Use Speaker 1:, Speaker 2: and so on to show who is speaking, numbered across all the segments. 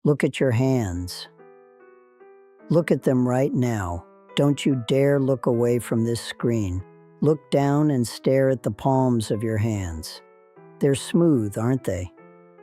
Speaker 1: Look at your hands. Look at them right now. Don't you dare look away from this screen. Look down and stare at the palms of your hands. They're smooth, aren't they?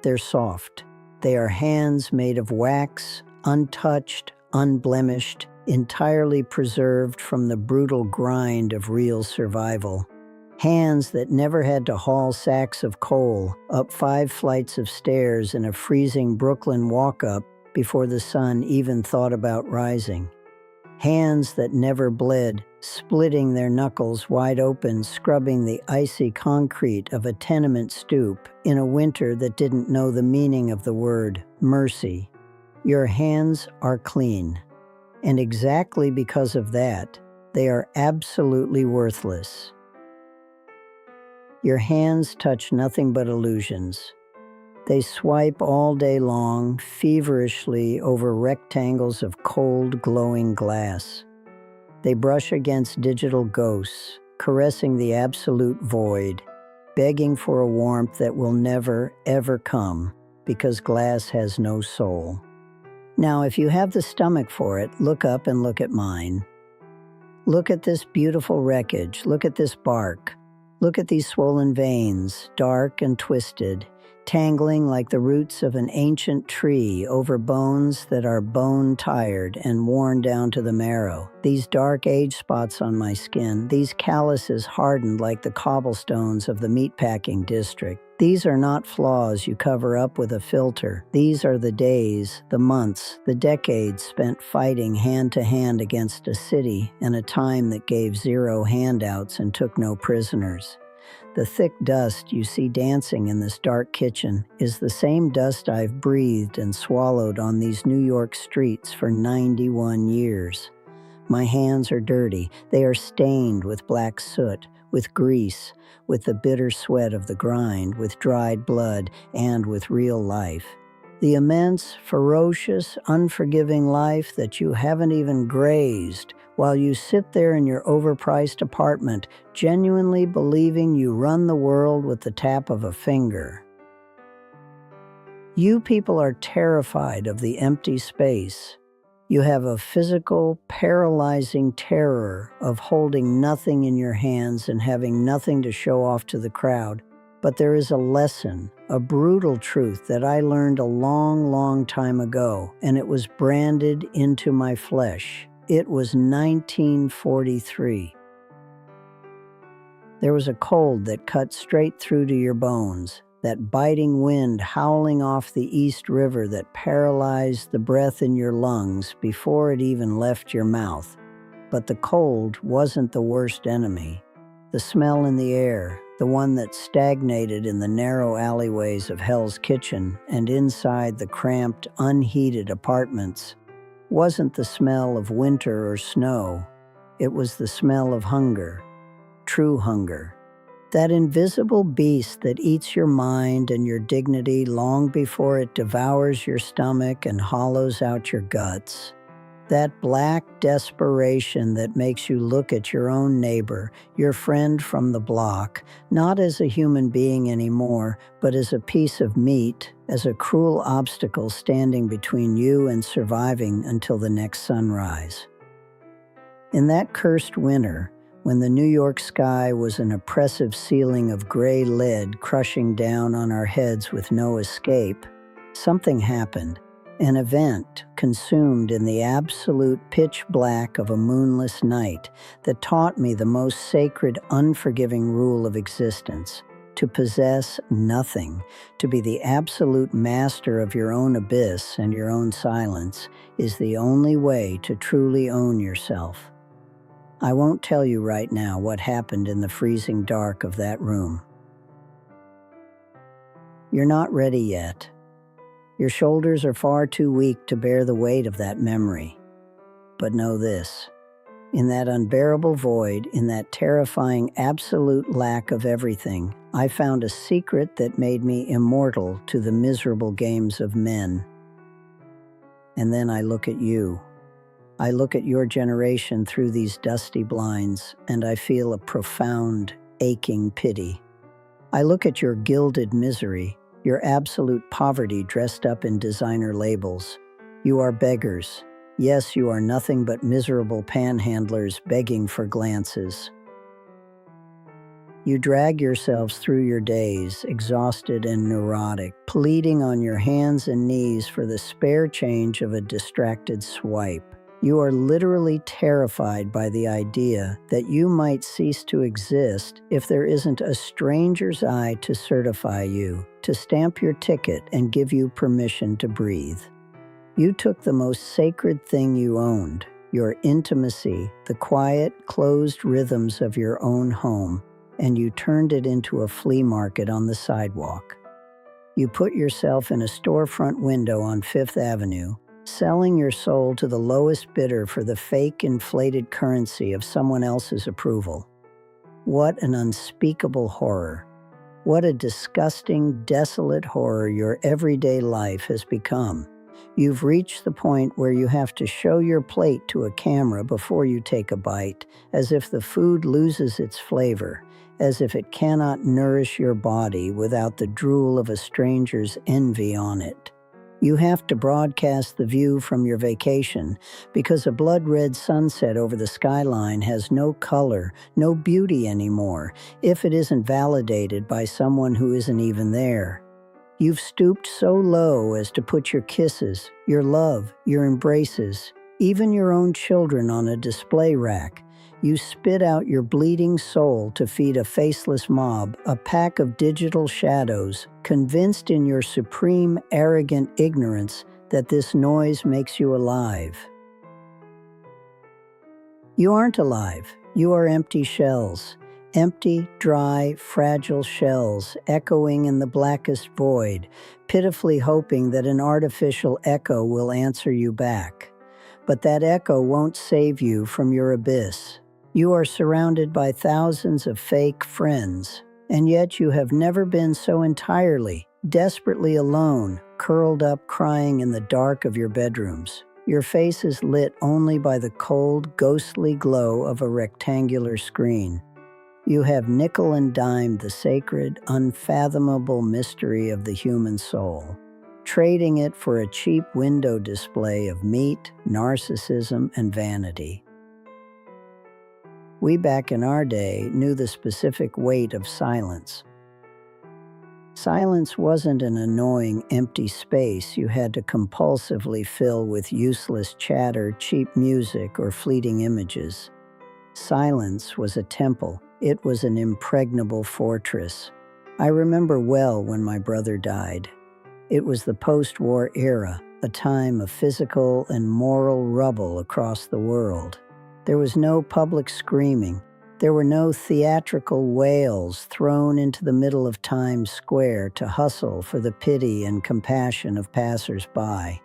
Speaker 1: They're soft. They are hands made of wax, untouched, unblemished, entirely preserved from the brutal grind of real survival. Hands that never had to haul sacks of coal up 5 flights of stairs in a freezing Brooklyn walk-up before the sun even thought about rising. Hands that never bled, splitting their knuckles wide open, scrubbing the icy concrete of a tenement stoop in a winter that didn't know the meaning of the word mercy. Your hands are clean. And exactly because of that, they are absolutely worthless. Your hands touch nothing but illusions. They swipe all day long, feverishly over rectangles of cold, glowing glass. They brush against digital ghosts, caressing the absolute void, begging for a warmth that will never, ever come, because glass has no soul. Now, if you have the stomach for it, look up and look at mine. Look at this beautiful wreckage. Look at this bark. Look at these swollen veins, dark and twisted, tangling like the roots of an ancient tree over bones that are bone-tired and worn down to the marrow. These dark age spots on my skin, these calluses hardened like the cobblestones of the meatpacking district. These are not flaws you cover up with a filter. These are the days, the months, the decades spent fighting hand-to-hand against a city in a time that gave 0 handouts and took no prisoners. The thick dust you see dancing in this dark kitchen is the same dust I've breathed and swallowed on these New York streets for 91 years. My hands are dirty. They are stained with black soot, with grease, with the bitter sweat of the grind, with dried blood, and with real life. The immense, ferocious, unforgiving life that you haven't even grazed while you sit there in your overpriced apartment, genuinely believing you run the world with the tap of a finger. You people are terrified of the empty space. You have a physical, paralyzing terror of holding nothing in your hands and having nothing to show off to the crowd. But there is a lesson, a brutal truth that I learned a long, long time ago, and it was branded into my flesh. It was 1943. There was a cold that cut straight through to your bones, that biting wind howling off the East River that paralyzed the breath in your lungs before it even left your mouth. But the cold wasn't the worst enemy. The smell in the air, the one that stagnated in the narrow alleyways of Hell's Kitchen and inside the cramped, unheated apartments, wasn't the smell of winter or snow. It was the smell of hunger, true hunger. That invisible beast that eats your mind and your dignity long before it devours your stomach and hollows out your guts. That black desperation that makes you look at your own neighbor, your friend from the block, not as a human being anymore, but as a piece of meat, as a cruel obstacle standing between you and surviving until the next sunrise. In that cursed winter, when the New York sky was an oppressive ceiling of gray lead crushing down on our heads with no escape, something happened. An event consumed in the absolute pitch black of a moonless night that taught me the most sacred, unforgiving rule of existence: to possess nothing, to be the absolute master of your own abyss and your own silence, is the only way to truly own yourself. I won't tell you right now what happened in the freezing dark of that room. You're not ready yet. Your shoulders are far too weak to bear the weight of that memory. But know this: in that unbearable void, in that terrifying absolute lack of everything, I found a secret that made me immortal to the miserable games of men. And then I look at you. I look at your generation through these dusty blinds, and I feel a profound, aching pity. I look at your gilded misery, Your absolute poverty dressed up in designer labels. You are beggars. Yes, you are nothing but miserable panhandlers begging for glances. You drag yourselves through your days, exhausted and neurotic, pleading on your hands and knees for the spare change of a distracted swipe. You are literally terrified by the idea that you might cease to exist if there isn't a stranger's eye to certify you, to stamp your ticket and give you permission to breathe. You took the most sacred thing you owned, your intimacy, the quiet, closed rhythms of your own home, and you turned it into a flea market on the sidewalk. You put yourself in a storefront window on Fifth Avenue, selling your soul to the lowest bidder for the fake inflated currency of someone else's approval. What an unspeakable horror. What a disgusting, desolate horror your everyday life has become. You've reached the point where you have to show your plate to a camera before you take a bite, as if the food loses its flavor, as if it cannot nourish your body without the drool of a stranger's envy on it. You have to broadcast the view from your vacation because a blood-red sunset over the skyline has no color, no beauty anymore, if it isn't validated by someone who isn't even there. You've stooped so low as to put your kisses, your love, your embraces, even your own children on a display rack. You spit out your bleeding soul to feed a faceless mob, a pack of digital shadows, convinced in your supreme, arrogant ignorance that this noise makes you alive. You aren't alive. You are empty shells. Empty, dry, fragile shells echoing in the blackest void, pitifully hoping that an artificial echo will answer you back. But that echo won't save you from your abyss. You are surrounded by thousands of fake friends, and yet you have never been so entirely, desperately alone, curled up crying in the dark of your bedrooms. Your face is lit only by the cold, ghostly glow of a rectangular screen. You have nickel and dimed the sacred, unfathomable mystery of the human soul, trading it for a cheap window display of meat, narcissism, and vanity. We back in our day knew the specific weight of silence. Silence wasn't an annoying, empty space you had to compulsively fill with useless chatter, cheap music, or fleeting images. Silence was a temple. It was an impregnable fortress. I remember well when my brother died. It was the post-war era, a time of physical and moral rubble across the world. There was no public screaming. There were no theatrical wails thrown into the middle of Times Square to hustle for the pity and compassion of passers-by.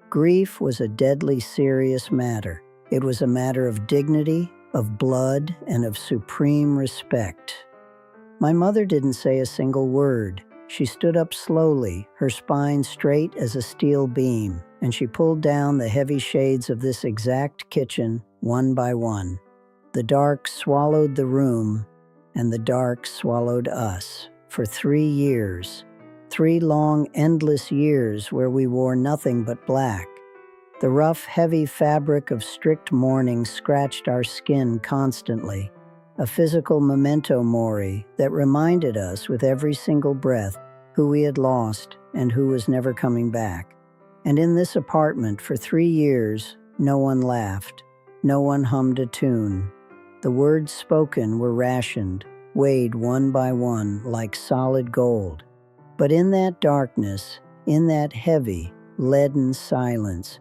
Speaker 1: Grief was a deadly serious matter. It was a matter of dignity, of blood, and of supreme respect. My mother didn't say a single word. She stood up slowly, her spine straight as a steel beam, and she pulled down the heavy shades of this exact kitchen, one by one. The dark swallowed the room, and the dark swallowed us, for 3 years. 3 long, endless years where we wore nothing but black. The rough, heavy fabric of strict mourning scratched our skin constantly, a physical memento mori that reminded us with every single breath who we had lost and who was never coming back. And in this apartment for 3 years, no one laughed, no one hummed a tune. The words spoken were rationed, weighed one by one like solid gold. But in that darkness, in that heavy, leaden silence,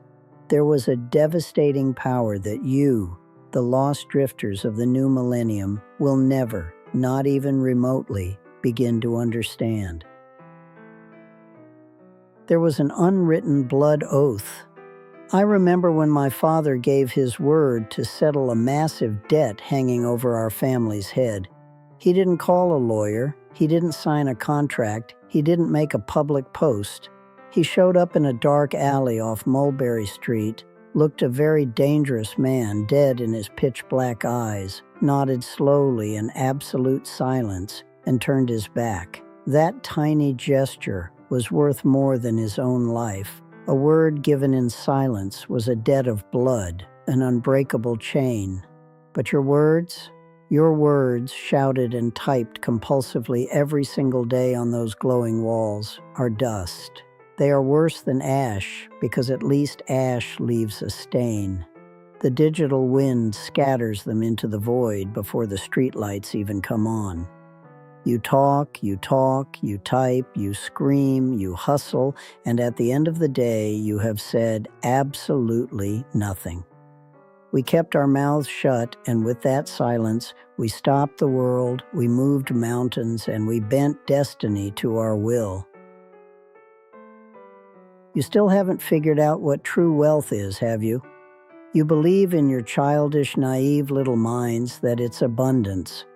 Speaker 1: there was a devastating power that you, the lost drifters of the new millennium, will never, not even remotely, begin to understand. There was an unwritten blood oath. I remember when my father gave his word to settle a massive debt hanging over our family's head. He didn't call a lawyer, he didn't sign a contract, he didn't make a public post. He showed up in a dark alley off Mulberry Street, looked a very dangerous man, dead in his pitch-black eyes, nodded slowly in absolute silence, and turned his back. That tiny gesture, was worth more than his own life. A word given in silence was a debt of blood, an unbreakable chain. But your words, shouted and typed compulsively every single day on those glowing walls, are dust. They are worse than ash, because at least ash leaves a stain. The digital wind scatters them into the void before the streetlights even come on. You talk, you type, you scream, you hustle, and at the end of the day, you have said absolutely nothing. We kept our mouths shut, and with that silence, we stopped the world, we moved mountains, and we bent destiny to our will. You still haven't figured out what true wealth is, have you? You believe in your childish, naive little minds that it's abundance.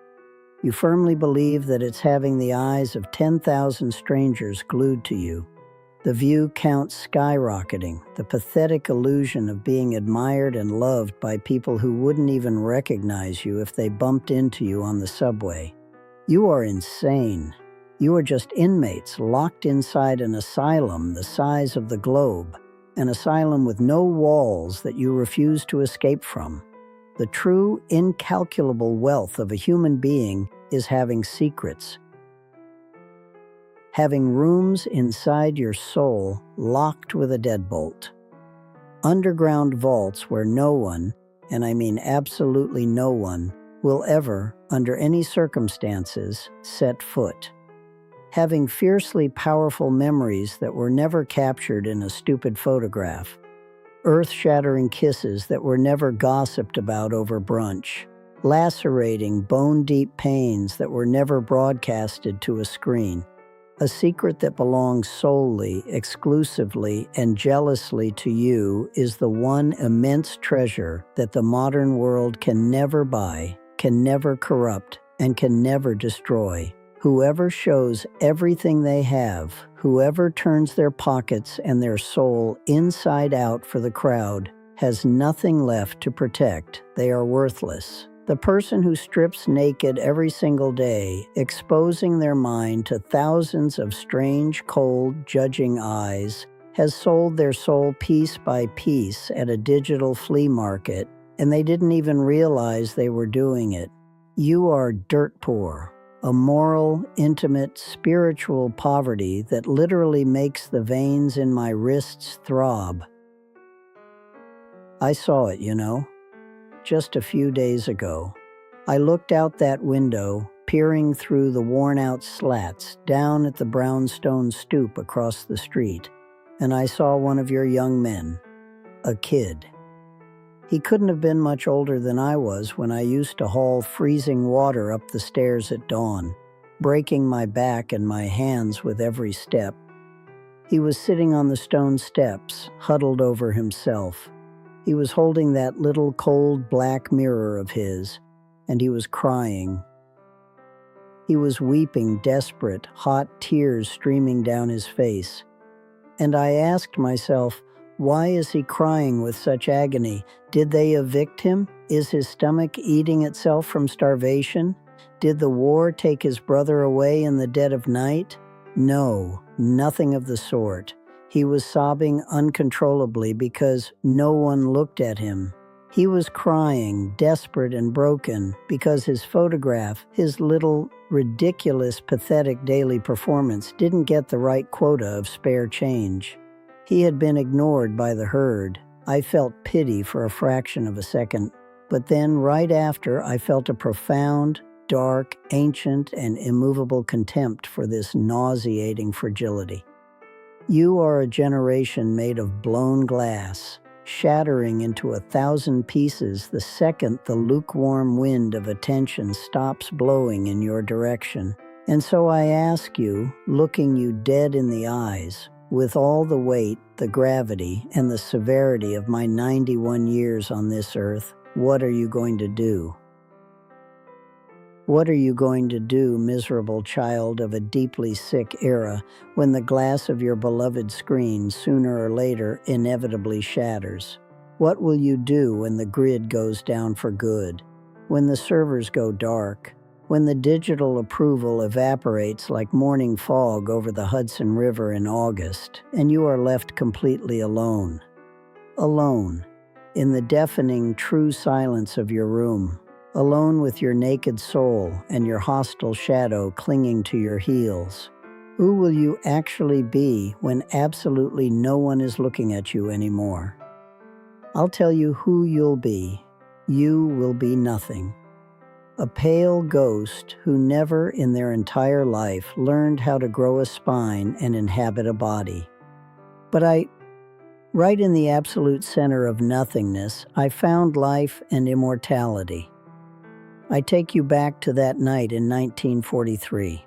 Speaker 1: You firmly believe that it's having the eyes of 10,000 strangers glued to you. The view count skyrocketing, the pathetic illusion of being admired and loved by people who wouldn't even recognize you if they bumped into you on the subway. You are insane. You are just inmates locked inside an asylum the size of the globe, an asylum with no walls that you refuse to escape from. The true, incalculable wealth of a human being is having secrets. Having rooms inside your soul locked with a deadbolt. Underground vaults where no one, and I mean absolutely no one, will ever, under any circumstances, set foot. Having fiercely powerful memories that were never captured in a stupid photograph. Earth-shattering kisses that were never gossiped about over brunch. Lacerating, bone-deep pains that were never broadcasted to a screen. A secret that belongs solely, exclusively, and jealously to you is the one immense treasure that the modern world can never buy, can never corrupt, and can never destroy. Whoever shows everything they have, whoever turns their pockets and their soul inside out for the crowd, has nothing left to protect. They are worthless. The person who strips naked every single day, exposing their mind to thousands of strange, cold, judging eyes, has sold their soul piece by piece at a digital flea market, and they didn't even realize they were doing it. You are dirt poor. A moral, intimate, spiritual poverty that literally makes the veins in my wrists throb. I saw it, just a few days ago. I looked out that window, peering through the worn-out slats down at the brownstone stoop across the street, and I saw one of your young men, a kid. He couldn't have been much older than I was when I used to haul freezing water up the stairs at dawn, breaking my back and my hands with every step. He was sitting on the stone steps, huddled over himself. He was holding that little cold black mirror of his, and he was crying. He was weeping, desperate, hot tears streaming down his face. And I asked myself, why is he crying with such agony? Did they evict him? Is his stomach eating itself from starvation? Did the war take his brother away in the dead of night? No, nothing of the sort. He was sobbing uncontrollably because no one looked at him. He was crying, desperate and broken, because his photograph, his little, ridiculous, pathetic daily performance didn't get the right quota of spare change. He had been ignored by the herd. I felt pity for a fraction of a second, but then right after I felt a profound, dark, ancient, and immovable contempt for this nauseating fragility. You are a generation made of blown glass, shattering into 1,000 pieces the second the lukewarm wind of attention stops blowing in your direction. And so I ask you, looking you dead in the eyes, with all the weight, the gravity, and the severity of my 91 years on this earth, what are you going to do? What are you going to do, miserable child of a deeply sick era, when the glass of your beloved screen sooner or later inevitably shatters? What will you do when the grid goes down for good? When the servers go dark? When the digital approval evaporates like morning fog over the Hudson River in August, and you are left completely alone. Alone, in the deafening, true silence of your room. Alone with your naked soul and your hostile shadow clinging to your heels. Who will you actually be when absolutely no one is looking at you anymore? I'll tell you who you'll be. You will be nothing. A pale ghost who never in their entire life learned how to grow a spine and inhabit a body. But right in the absolute center of nothingness, I found life and immortality. I take you back to that night in 1943.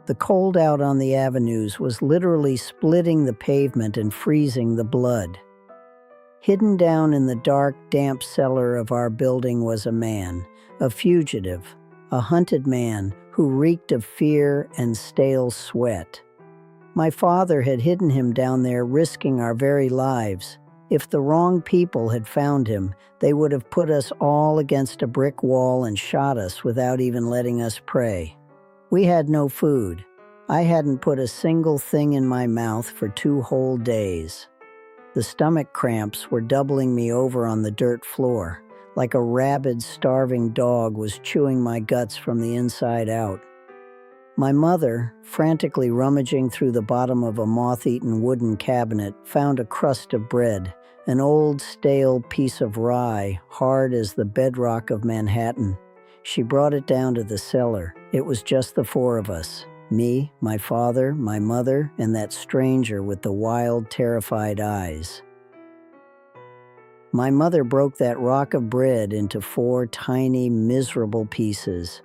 Speaker 1: The cold out on the avenues was literally splitting the pavement and freezing the blood. Hidden down in the dark, damp cellar of our building was a man, a fugitive, a hunted man who reeked of fear and stale sweat. My father had hidden him down there, risking our very lives. If the wrong people had found him, they would have put us all against a brick wall and shot us without even letting us pray. We had no food. I hadn't put a single thing in my mouth for 2 whole days. The stomach cramps were doubling me over on the dirt floor, like a rabid, starving dog was chewing my guts from the inside out. My mother, frantically rummaging through the bottom of a moth-eaten wooden cabinet, found a crust of bread, an old, stale piece of rye, hard as the bedrock of Manhattan. She brought it down to the cellar. It was just the 4 of us. Me, my father, my mother, and that stranger with the wild, terrified eyes. My mother broke that rock of bread into 4 tiny, miserable pieces.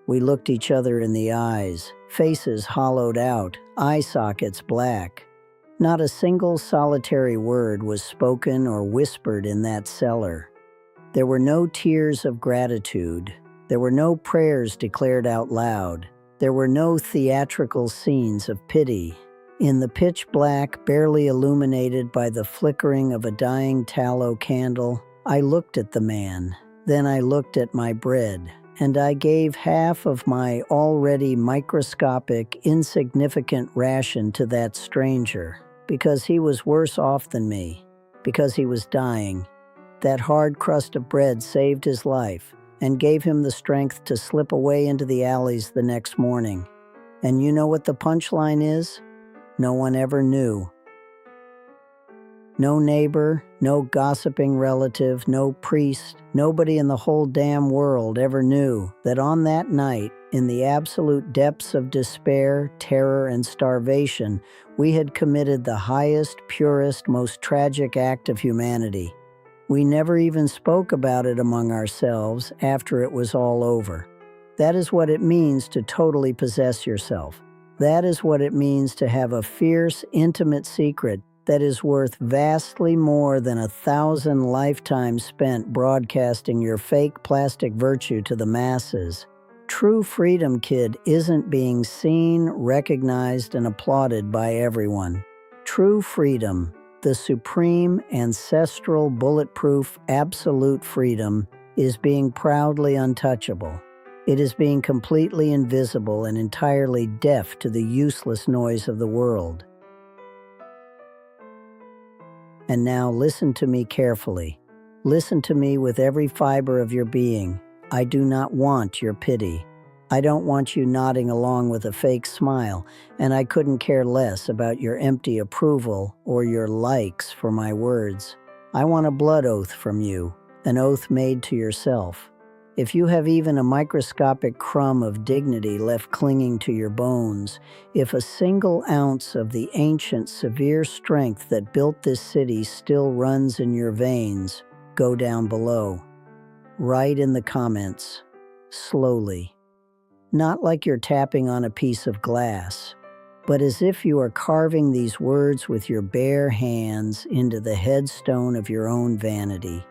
Speaker 1: We looked each other in the eyes, faces hollowed out, eye sockets black. Not a single solitary word was spoken or whispered in that cellar. There were no tears of gratitude. There were no prayers declared out loud. There were no theatrical scenes of pity. In the pitch black, barely illuminated by the flickering of a dying tallow candle, I looked at the man. Then I looked at my bread, and I gave half of my already microscopic, insignificant ration to that stranger, because he was worse off than me, because he was dying. That hard crust of bread saved his life and gave him the strength to slip away into the alleys the next morning. And you know what the punchline is? No one ever knew. No neighbor, no gossiping relative, no priest, nobody in the whole damn world ever knew that on that night, in the absolute depths of despair, terror, and starvation, we had committed the highest, purest, most tragic act of humanity. We never even spoke about it among ourselves after it was all over. That is what it means to totally possess yourself. That is what it means to have a fierce, intimate secret that is worth vastly more than 1,000 lifetimes spent broadcasting your fake plastic virtue to the masses. True freedom, kid, isn't being seen, recognized, and applauded by everyone. True freedom, the supreme, ancestral, bulletproof, absolute freedom, is being proudly untouchable. It is being completely invisible and entirely deaf to the useless noise of the world. And now listen to me carefully. Listen to me with every fiber of your being. I do not want your pity. I don't want you nodding along with a fake smile, and I couldn't care less about your empty approval or your likes for my words. I want a blood oath from you, an oath made to yourself. If you have even a microscopic crumb of dignity left clinging to your bones, if a single ounce of the ancient, severe strength that built this city still runs in your veins, go down below. Write in the comments, slowly. Not like you're tapping on a piece of glass, but as if you are carving these words with your bare hands into the headstone of your own vanity.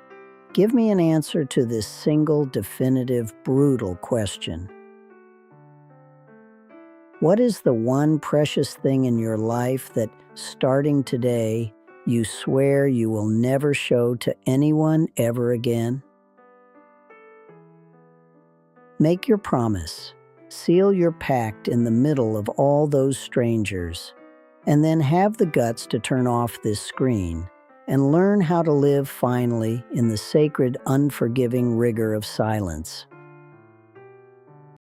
Speaker 1: Give me an answer to this single, definitive, brutal question. What is the one precious thing in your life that, starting today, you swear you will never show to anyone ever again? Make your promise. Seal your pact in the middle of all those strangers, and then have the guts to turn off this screen and learn how to live finally in the sacred, unforgiving rigor of silence.